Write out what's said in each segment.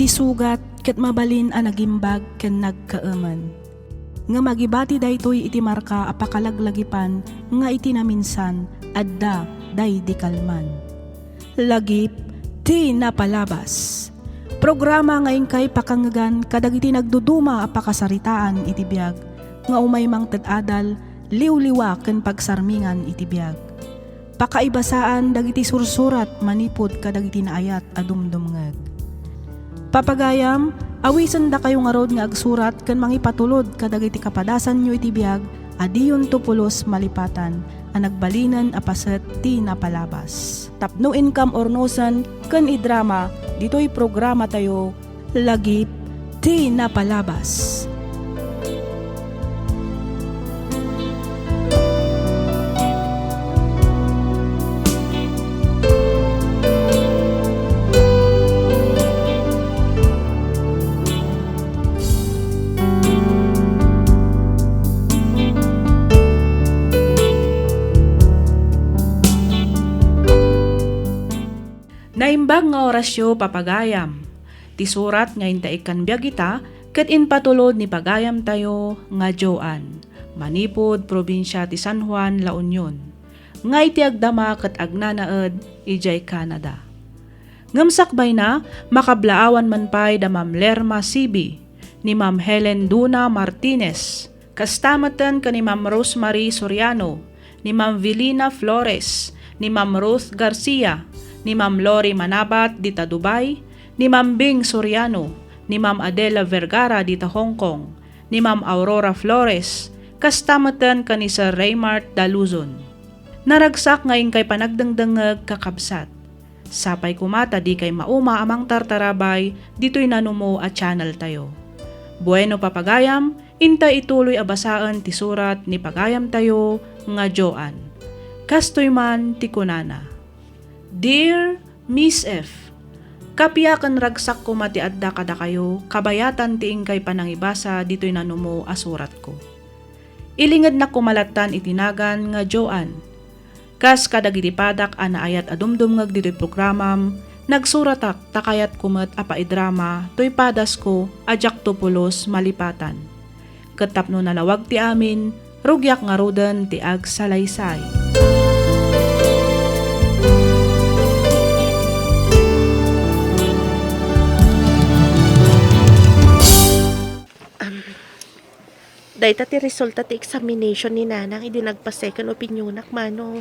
iti sugat ket mabalin a nagimbag ken nagkaaman. Nga magibati daytoy iti marka apakalaglagipan nga iti naminsan adda day di kalman. Lagip ti napalabas. Programa nga ingkay pakangagan kadagiti nagduduma apakasaritaan iti biag nga umaymang ted-adal liwliwa ken pagsarmingan iti biag. Pakaibasaan dagiti sursurat manipod kadagiti naayat a dumdumngeg. Papagayam, awisen da kayo nga rod nga agsurat ken mangipatulod kadagiti kapadasan nyo iti biag adiyon tupulos malipatan a nagbalinan a paset ti napalabas. Tapno income or nosan ken idrama dito'y programa tayo lagip ti napalabas. Naimbag nga orasyo papagayam. Ti surat nga intaikan biag ita, ket inpatulod ni pagayam tayo nga Joan. Manipod, probinsya ti San Juan, La Union. Nga iti agdama ket agnanaed, ijay Canada. Ngamsakbay na, makablaawan man pay da Ma'am Lerma Sibi, ni Ma'am Helen Duna Martinez, kastamatan ka ni Ma'am Rosemary Soriano, ni Ma'am Vilina Flores, ni Ma'am Ruth Garcia, ni Ma'am Lori Manabat dita Dubai, ni Ma'am Bing Soriano, ni Ma'am Adela Vergara dita Hong Kong, ni Ma'am Aurora Flores, kastamatan ka ni Sir Raymart Daluzon. Naragsak ngayon kay panagdangdangag kakabsat. Sapay kumata di kay mauma amang tartarabay, dito'y nanumo at channel tayo. Bueno papagayam, inta ituloy abasaan ti surat ni pagayam tayo nga Joan. Kastoy man ti kunana. Dear Miss F, kapiyakan ragsak ko matiadda kada kayo, kabayatan ti ingkay panangibasa dito'y nanumo asurat ko. Ilingad na kumalatan itinagan nga Joan. Kas kadagiti padak anaayat adumdumngag dito'y programam, nagsuratak takayat kumat apaidrama to'y padas ko ajak tupulos malipatan. Ketapno nalawag ti amin, rugyak nga rudan ti ag salaysay. Dahita ti resulta ti examination ni nanang idi nagpa-second opinionak manong.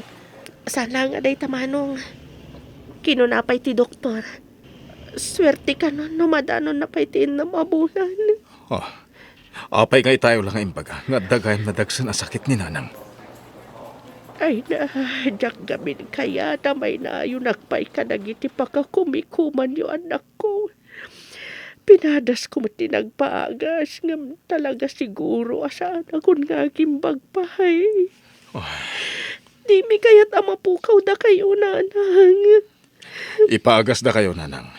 Sana nga dahita manong. Kinunapay ti doktor. Swerte ka nun, numadanon na pa'y ti mabulan. Oh, apay ngay tayo lang imbaga. Nga dagayam na dagsan na sakit ni nanang. Ay na, jak gamin kaya tamay na yung nakpay ka nagiti pakakumikuman yung anak ko. Pinadas ko mati nagpaagas ngam talaga siguro asaan akong nga gimbagpahay. Oh. Di mi kaya't amapukaw da kayo nanang. Ipaagas da kayo, nanang.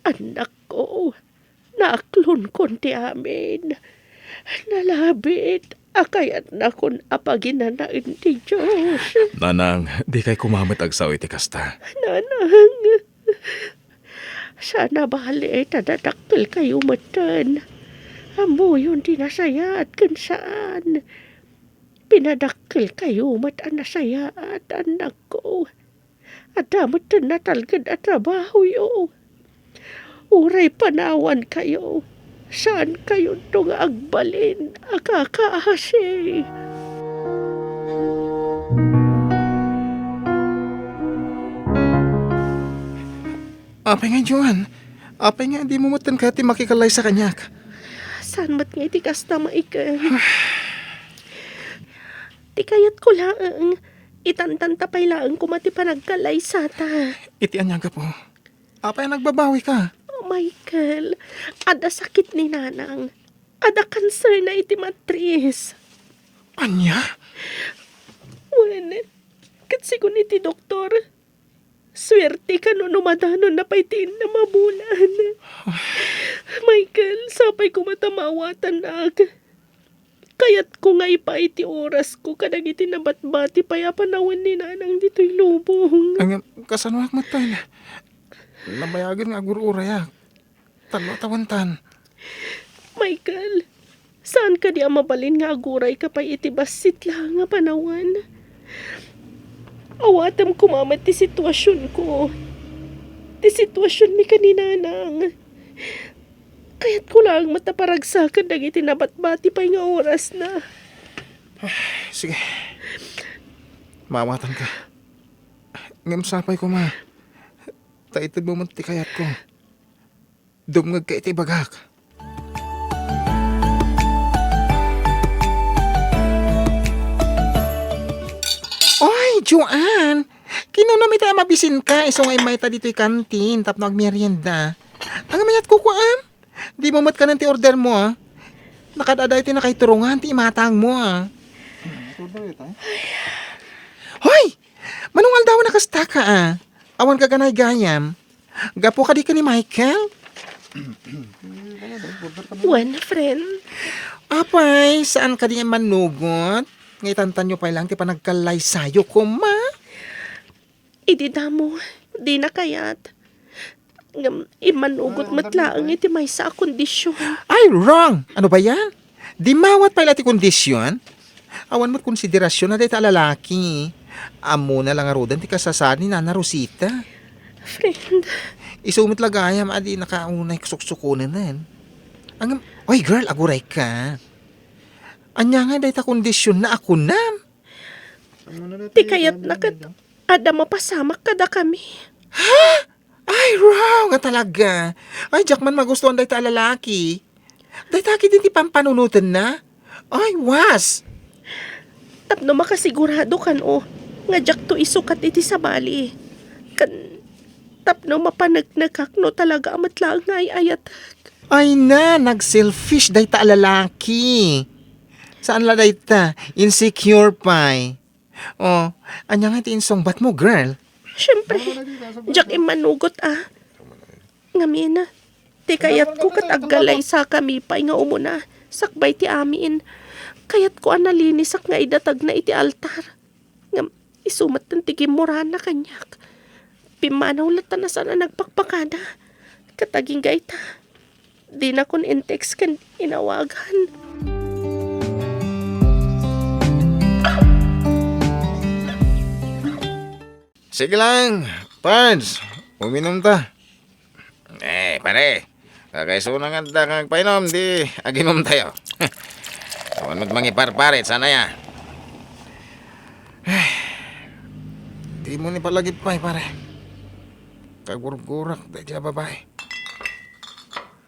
Anak ko, naaklon konti amin. Nalabit, akayat na kon apaginanain ti Diyos. Nanang, di kay kumamit agsaw iti kasta. Nanang, sana bali tadadaktil kayo matan. Amo yun dinasaya at kansaan. Pinadaktil kayo matan nasaya at anak ko. At damat na talgad at trabaho yo. Uray panawan kayo. Saan kayo itong agbalin? Akakaasi. Apay nga, Joan. Apay nga, di mo matan ka ti makikalay sa kanyak. Saan mat nga iti kasta maikan? Ti kayat ko lang. Itantan-tapay lang kumati panagkalay sa ta. Iti anyaga po. Apay nagbabawi ka. Oh, Michael. Ada sakit ni nanang. Ada cancer na iti matris. Anya? Wen, katsigon iti doktor. Swerte ka no numadanon na paitin na mabulan. Michael, sapay ko matamawatan na Kayat ko nga ipaiti oras ko kadang iti nabatbati paya panawin ni nanang dito'y lubong. Ang kasanwak mo tayo. Nabayagan nga agur-uray Talo tawantan. Michael, saan ka di ang mabalin nga aguray ka pa iti basit lang nga panawan? Awatam kumamat ti sitwasyon ko. Ti sitwasyon mi kaninanang. Kaya't ko lang mataparagsakan dagiti nabatbati pa nga oras na. Sige. Mawatan ka. Ngamsapay ko ma. Taitid mo man ti kayat ko. Dumngag ka iti bagak. Oy, Joanne! Kinunami tayo mabisin ka. Iso ngay may ta dito'y kantin. Tapno agmerienda. Ang mayat ko kuan. Di mo mat ka ng ti order mo Nakadaday ti nakaiturungan ti imatang mo Hoy! Manungal daw nakasta ka Awan ka ganay gayam. Gapo ka di ka ni Michael? One friend, Apay, saan ka di manugot? Ngay tantan nyo pa lang ti panagkalay sayo ko ma. ididamo, di na kayat. Ngam, imanugot matlaang iti may sa kondisyon. Ay, wrong! Ano ba yan? Di mawat pa ti kondisyon? Awan mo't konsiderasyon na dahil lalaki. Amo na lang arudan ti kasasad ni Nana Rosita. Friend, Isumit lagayam adi nakaunay kusuksukunan na Ang, oy girl, aguray ka. Anya nga dahil ta kondisyon na ako na. di kayat nakat ada mapasamak kada kami. Ay, raw nga talaga. Ay, Jackman magustuhan dahil ta lalaki. Dahil taki din ti pampanunutan na. Ay, was. Tapno makasigurado kan nga jak to isukat iti sabali. Kan tapno mapanagnagak no talaga amat lang nga ayat. Ay na, nag-selfish dahil ta lalaki. Saan la dahil ta? Insecure pa'y. Oh, anya nga ti insongbat mo, girl. Siyempre, jak imanugot Ngamin ti kayat ko kataggalay sa kami pa'y nga umuna. Sakbay ti amin. Kayat ko nalinisak nga idatag na iti altar. Nga isumat ng tigimura na kanyak. Pimanaw lata na sana nagpakpakada. Kataging gaita. Di na kun in-text kan inawagan. Sige lang, Pards. Uminom ta. Pare. Kakaisunan nga ta kang painom, di aginom tayo. Awan mo't mangiparparit, sana ya. Di mo ni palagip pa, pare. Kagurak-gurak, dahil siya babae.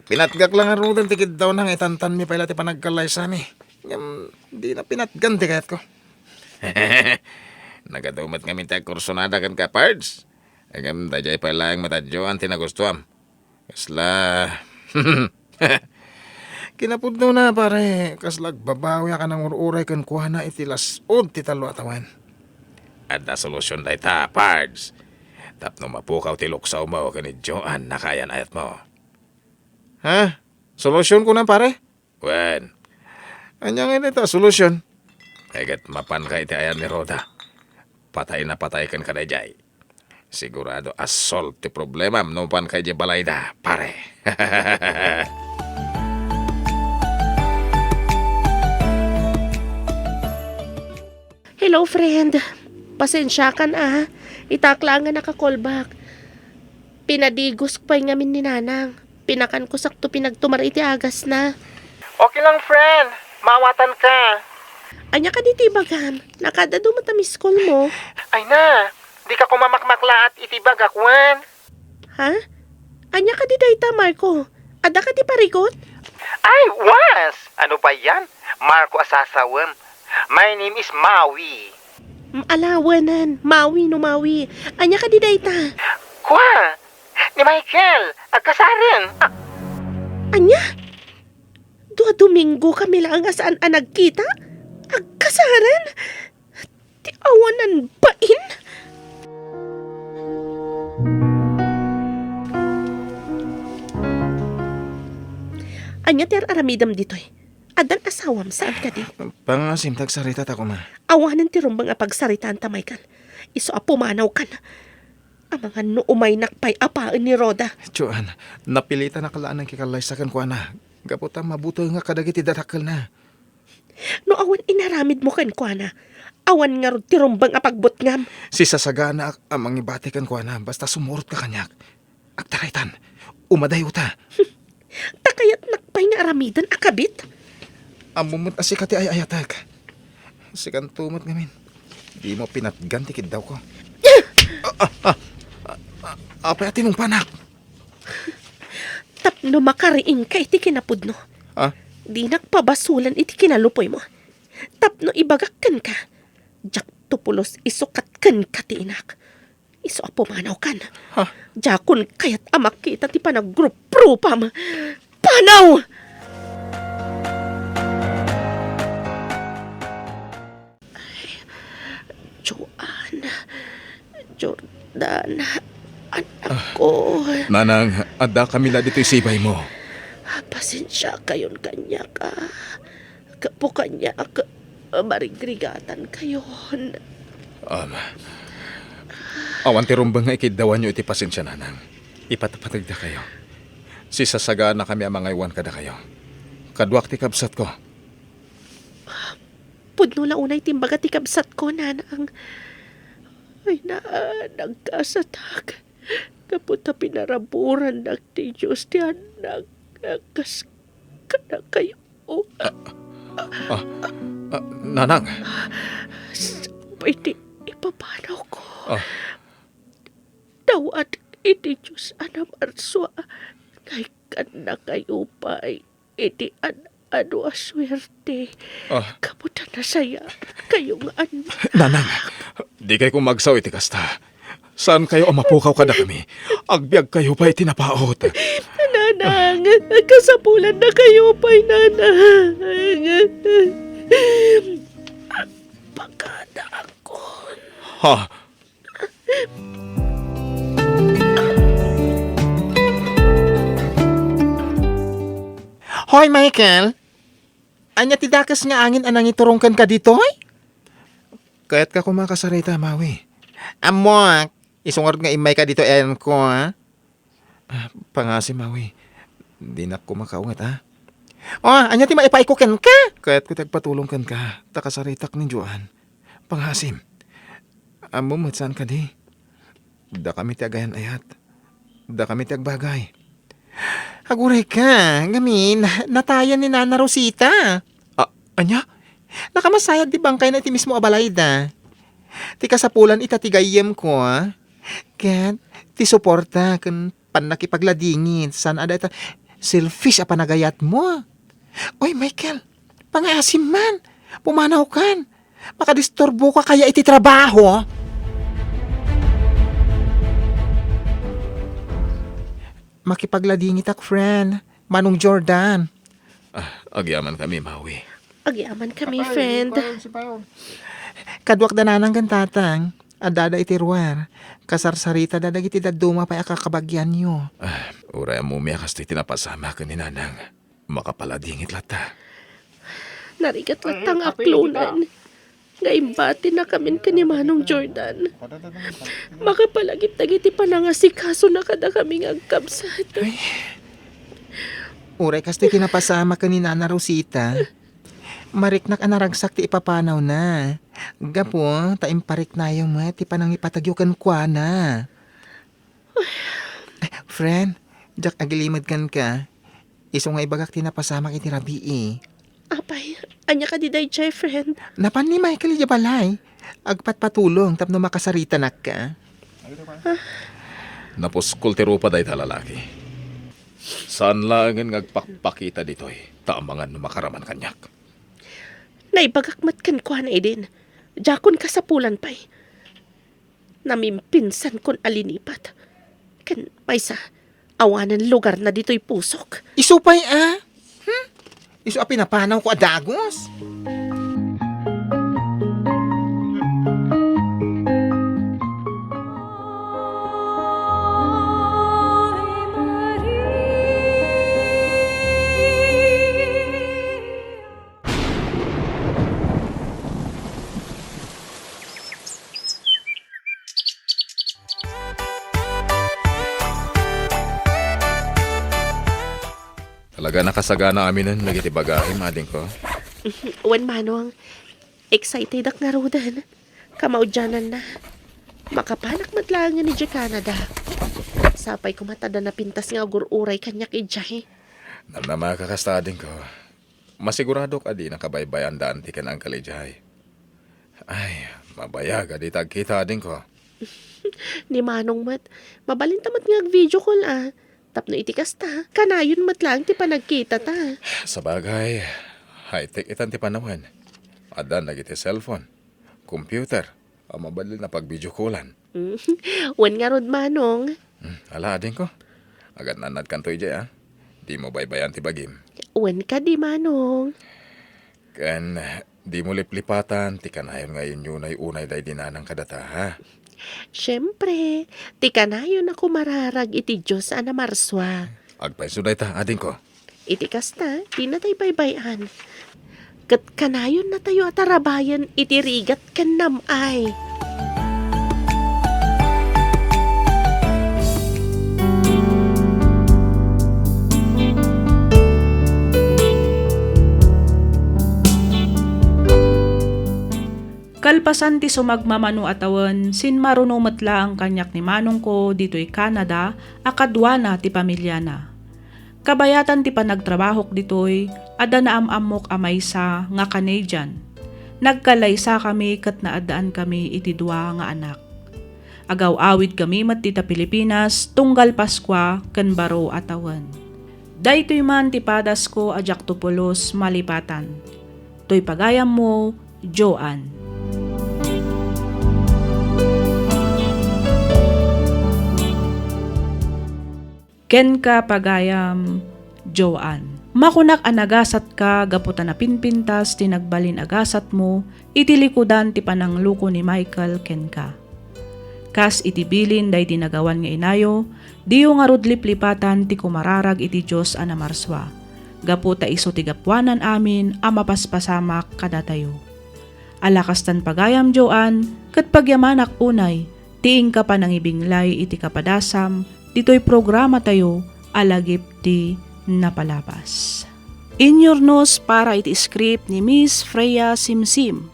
Pinatgak lang ang rudan, tikid daw nang itantan mi pa ilati panagkalay sa mi. Di na pinatgan, tikayat ko. Nagadumat kami tayo kursunada kan ka, Pards. Agam tajay pa lang matadyoan tinagustuam. Kasla... Kinapudno na, pare. Kaslag babawi ka ng ururay kan kuha na itilas o titalo atawan. At na solusyon dahi ta, Pards. Tapno mapukaw tiluksaw mo ka ni Joan na kayan ayat mo. Ha? Solusyon ko na, pare? Wen. Anya nga nito, solusyon. Egat mapan ka iti ayan ni Roda. Patay na patay kan kadayjay. Sigurado assault ti problema manupan kay balayda, pare. Hello, friend. Pasensya ka na Itaklangan naka-callback. Pinadigos ko pa yung ngamin ni Nanang. Pinakan ko sakto pinagtumar iti agas na. Okay lang, friend. Mawatan ka. Anya ka diti bagan. Nakadado matamis call mo. Ay na, di ka kumamakmakla at itibag akwan. Ha? Anya ka di dayta, Marco? Ada ka di parikot? Ay, was! Ano ba yan? Marco Asasawam. My name is Maui. Alawanan. Maui no Maui. Anya ka di dayta? Kwa? Ni Michael. Agkasarin. Anya? Dua Domingo kami lang saan nagkita? Agkasaran? Ti awanan bain? Anya ter aramidam ditoy. Adan asawam saan ka di? Pangasim, tagsarita ta ko ma. Awanan ti rumbang apagsaritaan tamay kan. Iso apumanaw kan. Ang mga nuumay nakpay apaan ni Roda. Joan, napilitan na kalaan ng kikalay sa kan kuha na. Gaputa mabuto nga kadagiti darakal na. No awan inaramid mo kan kwa na. Awan nga rod tirumbang apagbot ngam. Si sasagana ang mangibati kan kuha na. Basta sumurot ka kanyak. Agtaraytan, umaday uta. Takayat nakpay nga aramidan akabit. Amumot si kati ay ayatag. Si kan tumot ngamin. Di mo pinatgan tikid daw ko. Apay atin mong panak. Tapno makariing ka iti kinapudno. Ha? Di nakpabasulan iti kinalupoy mo. Tapno ibagakkan ka. Jak tupulos isukat kan katiinak. Iso apumanaw kan. Ha? Jakon kayat amak kita ti panag-group pam. Panaw! Joan, Jordan, anak ko. Nanang, ada kamila dito'y sibay mo. Pasensya kayon kanya ka. Kapo kanya ka. Marigrigatan kayon. Awan ti rumbang nga ikidawan nyo iti pasensya nanang. Ipatapatagda kayo. Si sasagaan na kami ang mga iwan kada kayo. Kadwak ti kabsat ko. Pudno la unay timbaga ti kabsat ko, nanang. Ay na, nagkasatak. Kaputa pinaraburan na ti Diyos ti anak. Kas ka kayo. Nanang. Pwede ipapanaw ko. Ah. Dawat iti Diyos anam arswa. Kay kan na kayo pa iti ano aswerte. Kaputa na saya kayong Nanang, di kayo kumagsaw iti kasta. Saan kayo ang mapukaw kada kami? Agbyag kayo pa itinapaot. Nanang, kasapulan na kayo pa'y nanang. Pagkada ako. Ha? Hoy, Michael. Anya ti dakas nga angin anang iturongkan ka dito, hoy? Kaya't ka kumakasarita, Mawi. Amok, isungod nga imay ka dito, en ko, ha? Pangasi, Mawi. Di na kumakaungat, ha? Oh, anya ti maipaikuken ka? Kaya't ko tagpatulong kan ka. Takasaritak ni Joan. Panghasim. Amumot saan ka di? Da kami ti agayan ayat. Da kami ti agbagay. Aguray ka, ngamin, natayan ni Nana Rosita. Anya? Nakamasayag di bangkay na iti mismo abalayda. Ti kasapulan itatigayem ko, ha? Kat, ti suporta kan panakipagladingin. San ada ita selfish a panagayat mo. Oy, Michael, pangasim man. Pumanaw kan. Makadisturbo ka kaya iti trabaho. Makipagladingit ak, friend. Manong Jordan. Agyaman kami, Mawi. Agyaman kami, friend. Kadwak dananang gantatang. Adada iti ruar. Kasarsarita dadag iti daduma pa akakabagyan nyo. Uray mo miyakas ti tinapasama ka ni Nanang. Makapaladingit lata. Narigat latang aklunan. Ngaimbati na kamin kani Manong Jordan. Makapalagit-tagiti panangasikaso na kada kaming agkabsat. Uray kasto'y kinapasama ka ni Nana Rosita. Mariknak anaragsak ti ipapanaw na. Gapo, taimparik na yung mga ti panang ipatagyukan kwa na. Friend, jak agilimad kan ka. Iso nga ibagak tinapasama kiti Rabii. Apay, anya ka di day chay, friend. Napan ni Michael Yabalay. Agpatpatulong tapno makasarita na ka. Napuskultiro pa day talalaki. Saan lang ang ngagpakpakita dito'y taamangan no makaraman kanyak. Naibagakmat kan kwa na edin. Jakon kasapulan pa'y. Namimpinsan kon alinipat. Kan maysa, awanan lugar na dito'y pusok. Isupay Isu a pinapanaw ko adagos. Talaga nakasagana aminan lagi ti bagay mading ko. Wan manong, excited ak nga rodan. Kamaudyanan na. Makapanak matlangan ni Diyay Canada. Sapay ko matada na pintas nga agur-uray kanyak ijay. Namnama kakastading ko. Masigurado ka di nakabaybayan daan ti kanang kalijay. Ay, mabayag adi tagkita din ko. Ni manong mat, mabalintamat nga video call ah. Tapno itikas ta, kanayon mat lang ti panagkita ta. Sa bagay, high-tech itan ti panawan. Adan lagi ti cellphone, computer, ang mabalil na pag-video callan. Wan nga rod manong. Ala din ko. Agad nanad kanto ijay ah. Di mo baybayan ti bagim. Wan ka di manong. Kan, di mo liplipatan, ti kanayon ngayon yun ay unay day dinanang kadata ha. Siyempre, ti kanayon ako mararag iti Diyos ana marswa. Agpaiso day ta, ading ko. Itikas ta, di na tayo baybayan. Kat kanayon na tayo at arabayan iti rigat kan namay. Kalpasan ti sumagmamano atawan, sin maruno matla ang kanyak ni manong ko dito'y Canada, akadwana ti pamilya na. Kabayatan ti panagtrabahok dito'y, ada na amamok amaysa nga Canadian. Nagkalaysa kami kat naadaan kami iti dua nga anak. Agaw-awid kami mat tita Pilipinas, tunggal Paskwa, ken baro atawan. Daytoy man ti padas ko ajak tupulos malipatan. Toy pagayam mo, Joan. Ken ka pagayam, Joan. Makunak anagasat ka, gaputan na pinpintas, tinagbalin agasat mo, itilikudan ti panangluko ni Michael ken ka. Kas itibilin day tinagawan nga inayo, diyo nga rudlip-lipatan ti kumararag iti Diyos anamarswa. Gaputa iso ti gapwanan amin, amapaspasamak kadatayo. Alakastan pagayam, Joan, kat pagyamanak unay, tiing ka pa nang ibinglay iti kapadasam, dito'y programa tayo, alagip ti napalapas. Inyornos para iti script ni Miss Freya Simsim.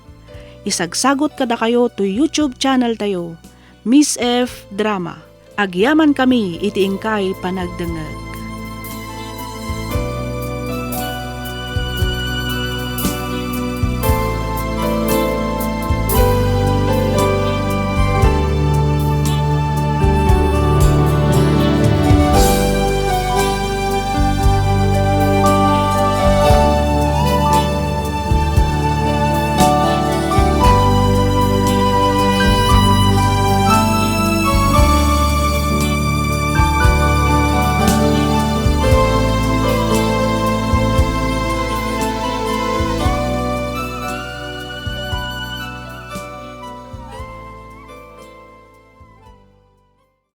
Isagsagot kada kayo to YouTube channel tayo, Miss F Drama. Agyaman kami iti ingkay panagdengeg.